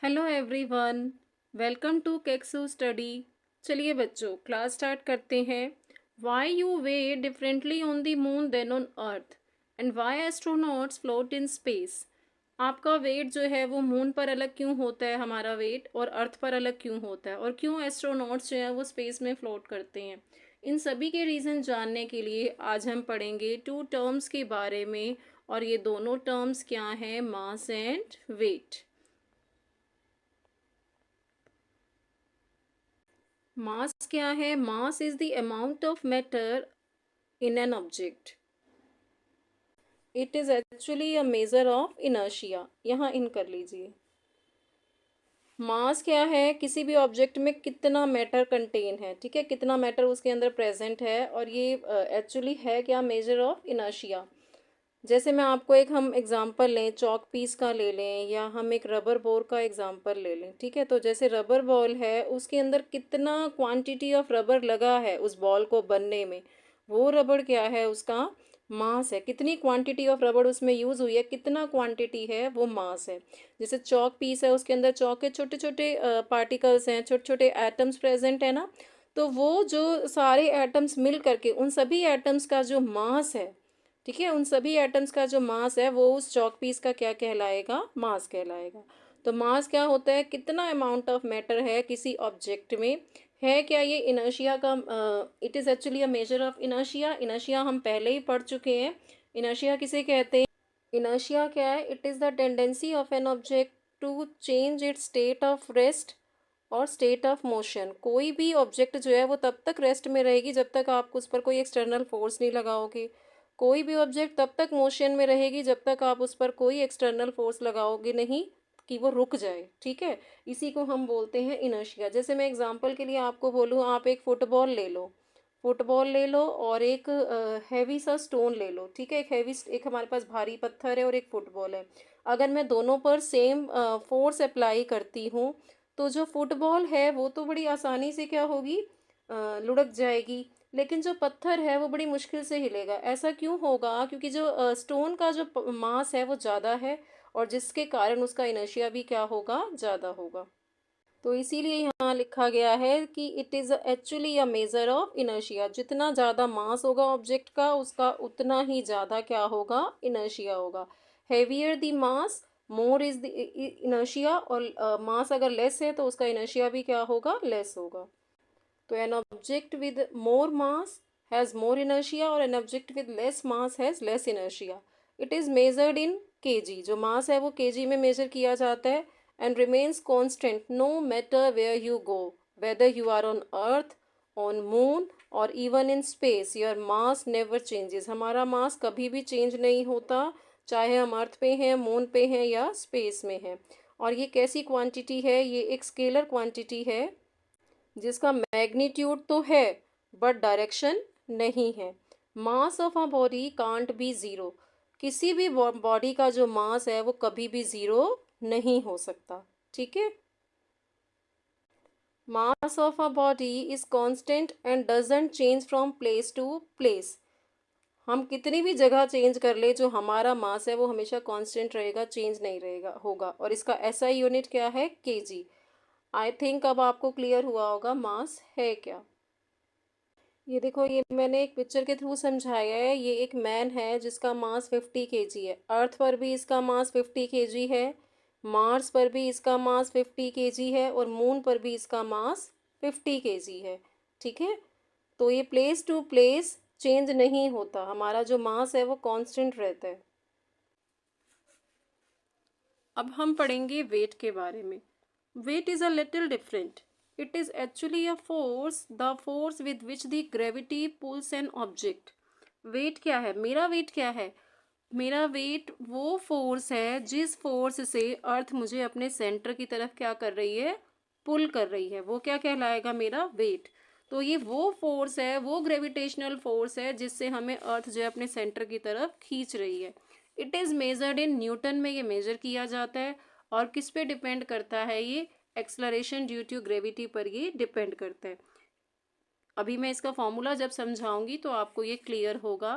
Hello everyone, welcome to केक्सू study. चलिए बच्चों, क्लास स्टार्ट करते हैं। Why you weigh differently on the moon than on earth and why astronauts float in space. आपका weight जो है वो मून पर अलग क्यों होता है, हमारा वेट, और अर्थ पर अलग क्यों होता है, और क्यों एस्ट्रोनॉट्स जो है वो स्पेस में फ्लोट करते हैं। इन सभी के रीज़न जानने के लिए आज हम पढ़ेंगे टू टर्म्स के बारे में। और ये दोनों टर्म्स क्या हैं? Mass and wait. मास क्या है? Mass is the amount of matter in an object. It is actually a measure of inertia. यहाँ इन कर लीजिए। मास क्या है? किसी भी ऑब्जेक्ट में कितना मैटर कंटेन है, ठीक है, कितना मैटर उसके अंदर प्रेजेंट है, और ये एक्चुअली है क्या? Measure of inertia. जैसे मैं आपको एक हम एग्जांपल लें, चॉक पीस का ले लें, या हम एक रबर बॉल का एग्जांपल ले लें, ठीक है। तो जैसे रबर बॉल है, उसके अंदर कितना क्वांटिटी ऑफ रबर लगा है उस बॉल को बनने में, वो रबर क्या है? उसका मास है। कितनी क्वांटिटी ऑफ रबर उसमें यूज़ हुई है, कितना क्वांटिटी है, वो मास है। जैसे चॉक पीस है, उसके अंदर चॉक के छोटे छोटे पार्टिकल्स हैं, छोटे छोटे एटम्स प्रेजेंट है ना। तो वो जो सारे एटम्स मिल करके, उन सभी एटम्स का जो मास है, ठीक है, उन सभी एटम्स का जो मास है वो उस चॉक पीस का क्या कहलाएगा? मास कहलाएगा। तो मास क्या होता है? कितना अमाउंट ऑफ मैटर है किसी ऑब्जेक्ट में। है क्या ये इनर्शिया का? It is actually a measure of inertia. Inertia हम पहले ही पढ़ चुके हैं। इनर्शिया किसे कहते हैं? इनर्शिया क्या है? It is the tendency of an object to change its state of rest और स्टेट ऑफ मोशन। कोई भी ऑब्जेक्ट जो है वो तब तक रेस्ट में रहेगी जब तक आप उस पर कोई एक्सटर्नल फोर्स नहीं लगाओगे। कोई भी ऑब्जेक्ट तब तक मोशन में रहेगी जब तक आप उस पर कोई एक्सटर्नल फोर्स लगाओगे नहीं कि वो रुक जाए, ठीक है। इसी को हम बोलते हैं इनर्शिया। जैसे मैं एग्जांपल के लिए आपको बोलूँ, आप एक फुटबॉल ले लो। फुटबॉल ले लो और एक हैवी सा स्टोन ले लो, ठीक है। एक हमारे पास भारी पत्थर है और एक फुटबॉल है। अगर मैं दोनों पर सेम फोर्स अप्लाई करती हूँ, तो जो फुटबॉल है वो तो बड़ी आसानी से क्या होगी? लुढ़क जाएगी। लेकिन जो पत्थर है वो बड़ी मुश्किल से हिलेगा। ऐसा क्यों होगा? क्योंकि जो स्टोन का जो मास है वो ज़्यादा है, और जिसके कारण उसका इनर्शिया भी क्या होगा? ज़्यादा होगा। तो इसीलिए यहाँ लिखा गया है कि it is actually a measure of inertia. जितना ज़्यादा मास होगा ऑब्जेक्ट का, उसका उतना ही ज़्यादा क्या होगा? इनर्शिया होगा। Heavier the mass, more is the inertia. और मास अगर लेस है तो उसका इनर्शिया भी क्या होगा? लेस होगा। तो an object with more mass has more inertia, और an object with less mass has less inertia. It is measured in kg. जो मास है वो केजी में मेजर किया जाता है। And remains constant no matter where you go, whether you are on earth, on moon, और even in space, your mass never changes. हमारा mass कभी भी चेंज नहीं होता, चाहे हम अर्थ पे हैं, मून पे हैं, या स्पेस में हैं। और ये कैसी क्वांटिटी है? ये एक स्केलर क्वांटिटी है जिसका मैग्नीट्यूड तो है बट डायरेक्शन नहीं है। Mass of a body can't be zero. किसी भी बॉडी का जो मास है वो कभी भी ज़ीरो नहीं हो सकता, ठीक है। Mass of a body is constant and doesn't change from place to place. हम कितनी भी जगह चेंज कर ले, जो हमारा मास है वो हमेशा कांस्टेंट रहेगा, चेंज नहीं रहेगा होगा। और इसका एसआई यूनिट क्या है? केजी। आई थिंक अब आपको क्लियर हुआ होगा मास है क्या। ये देखो, ये मैंने एक पिक्चर के थ्रू समझाया है। ये एक मैन है जिसका मास 50 kg है। अर्थ पर भी इसका मास 50 kg है, मार्स पर भी इसका मास 50 kg है, और मून पर भी इसका मास 50 kg है, ठीक है। तो ये प्लेस टू प्लेस चेंज नहीं होता, हमारा जो मास है वो कांस्टेंट रहता है। अब हम पढ़ेंगे वेट के बारे में। Weight is a little different. It is actually a force, the force with which the gravity pulls an object. Weight क्या है? मेरा वेट क्या है? मेरा वेट वो फोर्स है जिस फोर्स से अर्थ मुझे अपने सेंटर की तरफ क्या कर रही है? पुल कर रही है। वो क्या कहलाएगा? मेरा वेट। तो ये वो फोर्स है, वो ग्रेविटेशनल फोर्स है जिससे हमें अर्थ जो है अपने सेंटर की तरफ खींच रही है। It is measured in newton में ये मेजर किया जाता है। और किस पे डिपेंड करता है ये? एक्सलरेशन ड्यू टू ग्रेविटी पर ये डिपेंड करता है। अभी मैं इसका फॉर्मूला जब समझाऊंगी तो आपको ये क्लियर होगा।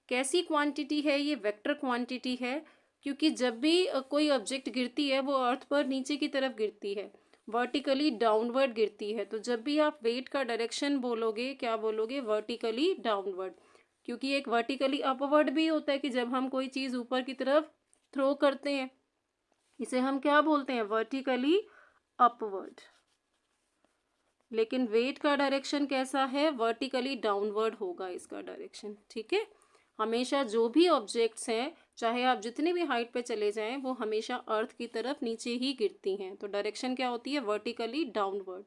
कैसी क्वांटिटी है ये? वेक्टर क्वांटिटी है। क्योंकि जब भी कोई ऑब्जेक्ट गिरती है वो अर्थ पर नीचे की तरफ गिरती है, वर्टिकली डाउनवर्ड गिरती है। तो जब भी आप वेट का डायरेक्शन बोलोगे, क्या बोलोगे? Vertically downward. क्योंकि एक वर्टिकली अपवर्ड भी होता है कि जब हम कोई चीज़ ऊपर की तरफ थ्रो करते हैं, इसे हम क्या बोलते हैं? Vertically upward. लेकिन वेट का डायरेक्शन कैसा है? वर्टिकली डाउनवर्ड होगा इसका डायरेक्शन, ठीक है। हमेशा जो भी ऑब्जेक्ट्स हैं, चाहे आप जितनी भी हाइट पे चले जाएं, वो हमेशा अर्थ की तरफ नीचे ही गिरती हैं। तो डायरेक्शन क्या होती है? Vertically downward.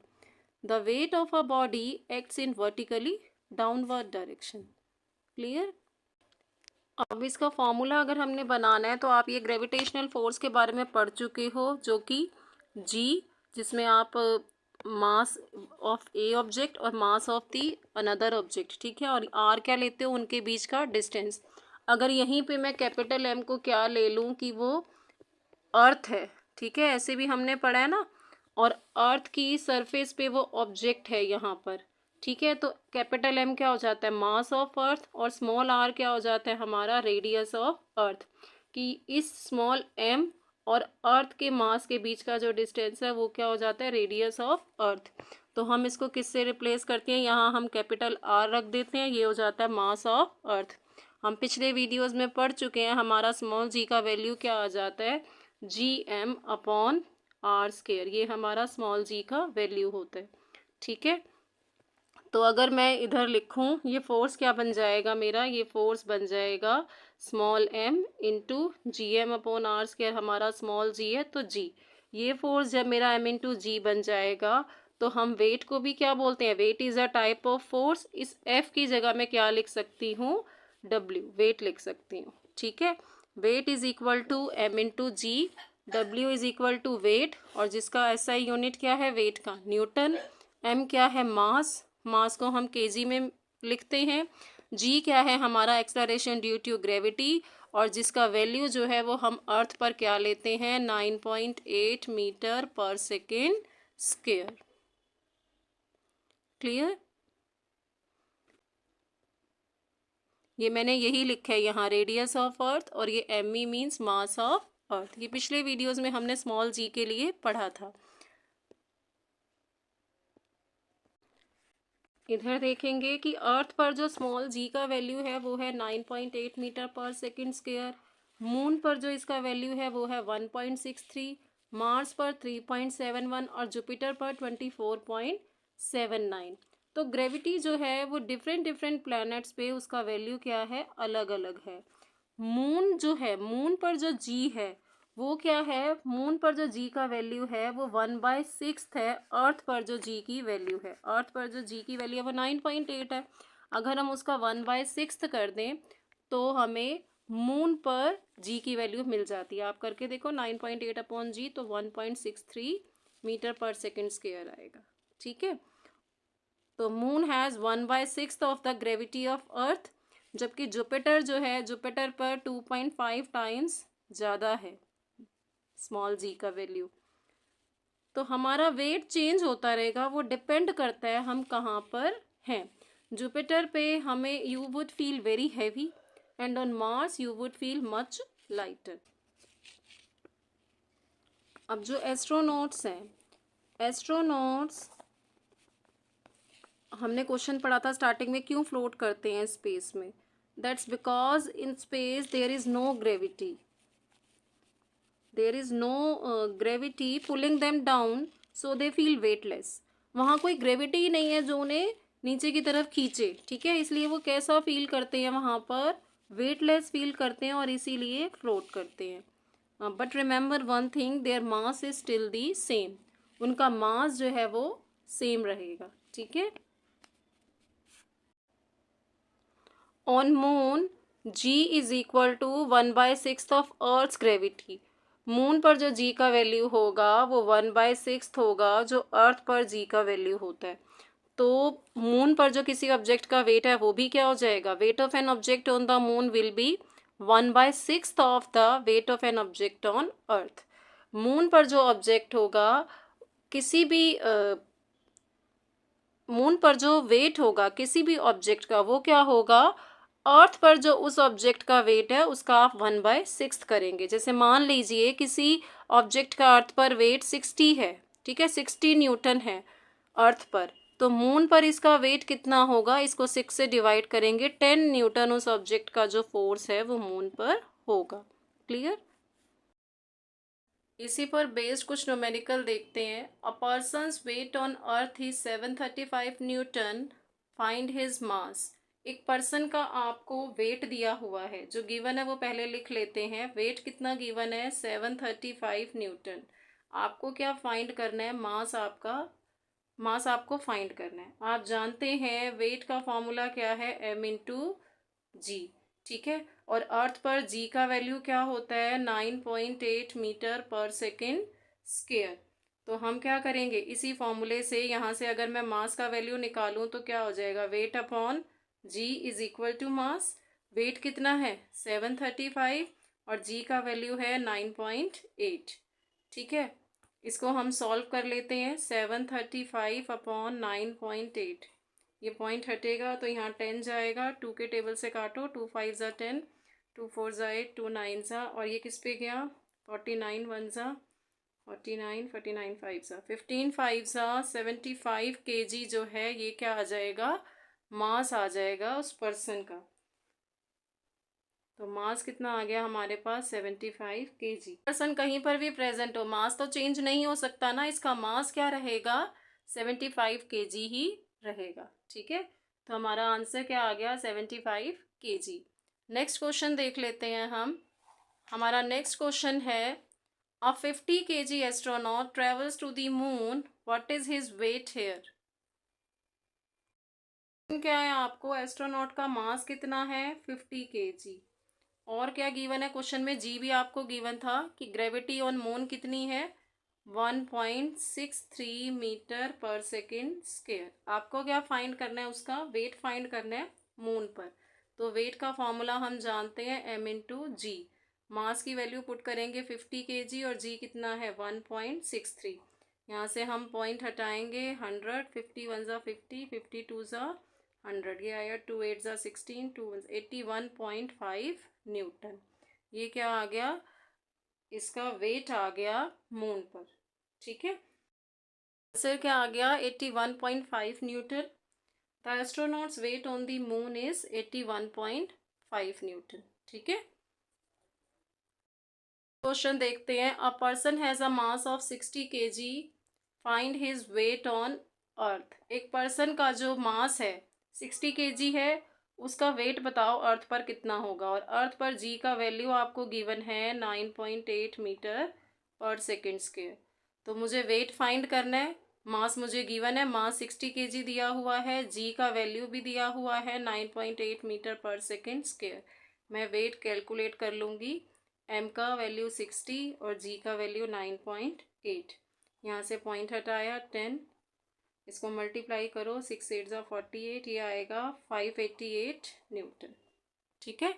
The weight of a body acts in vertically downward direction. Clear? अब इसका फॉर्मूला अगर हमने बनाना है तो आप ये ग्रेविटेशनल फोर्स के बारे में पढ़ चुके हो, जो कि जी, जिसमें आप मास ऑफ ए ऑब्जेक्ट और mass of the another object, ठीक है, और आर क्या लेते हो? उनके बीच का डिस्टेंस। अगर यहीं पे मैं कैपिटल एम को क्या ले लूँ कि वो अर्थ है, ठीक है, ऐसे भी हमने पढ़ा है ना, और अर्थ की सरफेस पे वो ऑब्जेक्ट है यहाँ पर, ठीक है। तो कैपिटल एम क्या हो जाता है? मास ऑफ अर्थ, और स्मॉल आर क्या हो जाता है? हमारा रेडियस ऑफ अर्थ। कि इस स्मॉल एम और अर्थ के मास के बीच का जो डिस्टेंस है वो क्या हो जाता है? Radius of earth. तो हम इसको किससे रिप्लेस करते हैं? यहाँ हम कैपिटल आर रख देते हैं, ये हो जाता है मास ऑफ अर्थ। हम पिछले वीडियोस में पढ़ चुके हैं, हमारा स्मॉल जी का वैल्यू क्या आ जाता है? G M upon R square. ये हमारा स्मॉल जी का वैल्यू होता है, ठीक है। तो अगर मैं इधर लिखूं, ये फोर्स क्या बन जाएगा मेरा? ये फोर्स बन जाएगा small M into G M upon R square. हमारा स्मॉल जी है तो जी, ये फोर्स जब मेरा एम इंटू जी बन जाएगा तो हम वेट को भी क्या बोलते हैं? Weight is a type of force. इस एफ की जगह मैं क्या लिख सकती हूँ? डब्ल्यू, वेट लिख सकती हूँ, ठीक है। Weight is equal to M into G, W is equal to weight, और जिसका एसआई यूनिट क्या है? वेट का, न्यूटन। एम क्या है? मास, मास को हम केजी में लिखते हैं। जी क्या है? हमारा एक्सलरेशन ड्यू टू ग्रेविटी, और जिसका वैल्यू जो है वो हम अर्थ पर क्या लेते हैं? 9.8 मीटर पर सेकेंड स्क्वायर। क्लियर? ये मैंने यही लिखा है यहाँ, रेडियस ऑफ अर्थ, और ये M E means mass of earth. ये पिछले वीडियोस में हमने स्मॉल जी के लिए पढ़ा था। इधर देखेंगे कि अर्थ पर जो स्मॉल जी का वैल्यू है वो है 9.8 मीटर पर सेकेंड स्क्वायर। मून पर जो इसका वैल्यू है वो है 1.63, मार्स पर 3.71 और जुपिटर पर 24.79। तो ग्रेविटी जो है वो डिफरेंट डिफरेंट प्लैनेट्स पे उसका वैल्यू क्या है? अलग अलग है। मून जो है, मून पर जो जी है वो क्या है? मून पर जो जी का वैल्यू है वो 1/6 है अर्थ पर जो जी की वैल्यू है। अर्थ पर जो जी की वैल्यू है वो 9.8 है। अगर हम उसका 1/6 कर दें तो हमें मून पर जी की वैल्यू मिल जाती है। आप करके देखो, 9.8 अपॉन जी, तो 1.63 मीटर पर सेकेंड स्क्वायर आएगा, ठीक है। तो moon has 1/6 of the gravity of earth, जबकि जुपिटर जो है, जुपिटर पर 2.5 टाइम्स ज़्यादा है स्मॉल जी का वैल्यू। तो हमारा वेट चेंज होता रहेगा, वो डिपेंड करता है हम कहाँ पर हैं। जुपिटर पे हमें you would feel very heavy, and on Mars you would feel much lighter. अब जो एस्ट्रोनॉट्स हैं, एस्ट्रोनॉट्स हमने क्वेश्चन पढ़ा था स्टार्टिंग में, क्यों फ्लोट करते हैं स्पेस में? That's because in space there is no gravity, there is no gravity pulling them down, so they feel weightless. वहाँ कोई ग्रेविटी ही नहीं है जो उन्हें नीचे की तरफ खींचे, ठीक है, इसलिए वो कैसा फील करते हैं? वहाँ पर वेटलेस फील करते हैं और इसीलिए फ्लोट करते हैं। But remember one thing, their mass is still the same. उनका मास जो है वो सेम रहेगा, ठीक है। On moon G is equal to 1/6 of earth's gravity. Moon पर जो जी का वैल्यू होगा वो 1/6 होगा जो अर्थ पर जी का वैल्यू होता है। तो मून पर जो किसी ऑब्जेक्ट का वेट है वो भी क्या हो जाएगा? Wait of an object on the moon will be 1/6 of the wait of an object on earth. Moon पर जो ऑब्जेक्ट होगा, किसी भी मून पर जो वेट होगा किसी भी ऑब्जेक्ट का, वो क्या होगा? अर्थ पर जो उस ऑब्जेक्ट का वेट है उसका आप 1/6 करेंगे। जैसे मान लीजिए किसी ऑब्जेक्ट का अर्थ पर वेट 60 है, ठीक है, 60 न्यूटन है अर्थ पर, तो मून पर इसका वेट कितना होगा, इसको 6 से डिवाइड करेंगे, 10 न्यूटन उस ऑब्जेक्ट का जो फोर्स है वो मून पर होगा। क्लियर? इसी पर बेस्ड कुछ न्यूमेरिकल देखते हैं। A person's weight on earth is 735 newton, find his mass. एक पर्सन का आपको वेट दिया हुआ है, जो गिवन है वो पहले लिख लेते हैं। वेट कितना गिवन है, 735 न्यूटन। आपको क्या फाइंड करना है, मास आपको फाइंड करना है। आप जानते हैं वेट का फॉर्मूला क्या है, m/g, ठीक है। और अर्थ पर g का वैल्यू क्या होता है, 9.8 मीटर पर सेकेंड स्क्वायर। तो हम क्या करेंगे, इसी फॉर्मूले से यहाँ से अगर मैं मास का वैल्यू निकालूँ तो क्या हो जाएगा, weight upon g is equal to mass. Weight कितना है, 735, और g का वैल्यू है 9.8, ठीक है। इसको हम सॉल्व कर लेते हैं। 735 अपॉन 9.8, ये पॉइंट हटेगा तो यहाँ 10 जाएगा, 2 के टेबल से काटो, 2 5 ज़ा 10, 2 4 ज़ा 8, 2 9 ज़ा, और ये किस पे गया, 49 1 ज़ा 49, 49 5 ज़ा 15, 5 ज़ा 75 kg जो है ये क्या आ जाएगा, मास आ जाएगा उस पर्सन का। तो मास कितना आ गया हमारे पास, 75 kg। पर्सन कहीं पर भी प्रेजेंट हो, मास तो चेंज नहीं हो सकता ना, इसका मास क्या रहेगा, 75 kg ही रहेगा, ठीक है। तो हमारा आंसर क्या आ गया, 75 kg। नेक्स्ट क्वेश्चन देख लेते हैं हम। हमारा नेक्स्ट क्वेश्चन है, a 50 kg astronaut travels to the moon, what is his weight here. क्या है, आपको एस्ट्रोनॉट का मास कितना है, 50 kg। और क्या गिवन है क्वेश्चन में, जी भी आपको गिवन था कि ग्रेविटी ऑन मून कितनी है, 1.63 मीटर पर सेकेंड स्क्वायर। आपको क्या फाइंड करना है, उसका वेट फाइंड करना है मून पर। तो वेट का फॉर्मूला हम जानते हैं, m/g। मास की वैल्यू पुट करेंगे 50 kg, और जी कितना है 1.63। यहाँ से हम पॉइंट हटाएंगे, 100, 50 1 ज़ा 50, 50 2 ज़ा 100, ये आया 2 8 ज़ा 16, 2 81.5 न्यूटन। ये क्या आ गया, इसका वेट आ गया मून पर, ठीक है। आंसर क्या आ गया, 81.5 newton. The astronauts weight on the moon is 81.5 newton, ठीक है। क्वेश्चन देखते हैं, a person has a mass of 60 kg, find his weight on earth. एक पर्सन का जो मास है 60 kg है, उसका वेट बताओ अर्थ पर कितना होगा। और अर्थ पर जी का वैल्यू आपको गिवन है 9.8 मीटर पर सेकेंड स्क्वायर। तो मुझे वेट फाइंड करना है, मास मुझे गिवन है, मास 60 kg दिया हुआ है, जी का वैल्यू भी दिया हुआ है 9.8 मीटर पर सेकेंड स्क्वायर। मैं वेट कैलकुलेट कर लूँगी, m का वैल्यू 60 और g का वैल्यू 9.8। यहाँ से पॉइंट हटाया 10, इसको मल्टीप्लाई करो, 6 8 ज़ा 48, ये आएगा 588 न्यूटन, ठीक है।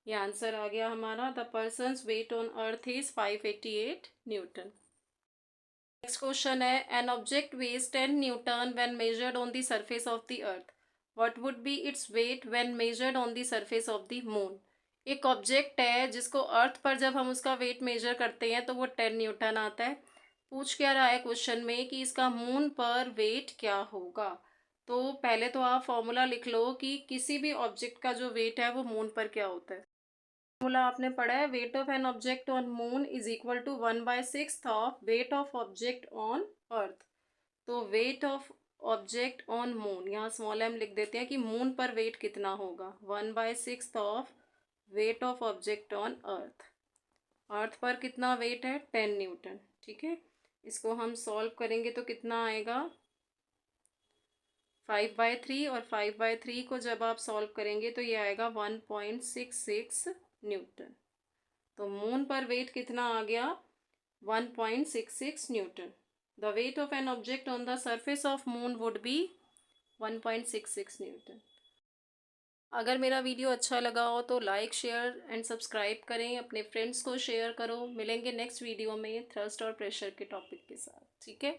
ये आंसर आ गया हमारा, the person's weight on earth is 588 newton. Next question है, an object weighs 10 newton when measured on the surface of the earth, what would be its weight when measured on the surface of the moon. एक object है जिसको अर्थ पर जब हम उसका weight measure करते हैं तो वो 10 न्यूटन आता है। पूछ क्या रहा है क्वेश्चन में कि इसका मून पर वेट क्या होगा। तो पहले तो आप फॉर्मूला लिख लो कि किसी भी ऑब्जेक्ट का जो वेट है वो मून पर क्या होता है। फॉर्मूला आपने पढ़ा है, weight of an object on moon is equal to 1/6 of weight of object on earth. तो weight of object on moon, यहाँ स्मॉल m लिख देते हैं कि मून पर वेट कितना होगा, 1/6 of weight of object on earth. Earth पर कितना वेट है, 10 न्यूटन, ठीक है। इसको हम सॉल्व करेंगे तो कितना आएगा, 5/3, और 5/3 को जब आप सॉल्व करेंगे तो ये आएगा 1.66 न्यूटन। तो मून पर वेट कितना आ गया, 1.66 Newton. The wait of an object on the surface of moon would be 1.66 Newton. अगर मेरा वीडियो अच्छा लगा हो तो लाइक शेयर एंड सब्सक्राइब करें, अपने फ्रेंड्स को शेयर करो। मिलेंगे नेक्स्ट वीडियो में थ्रस्ट और प्रेशर के टॉपिक के साथ, ठीक है।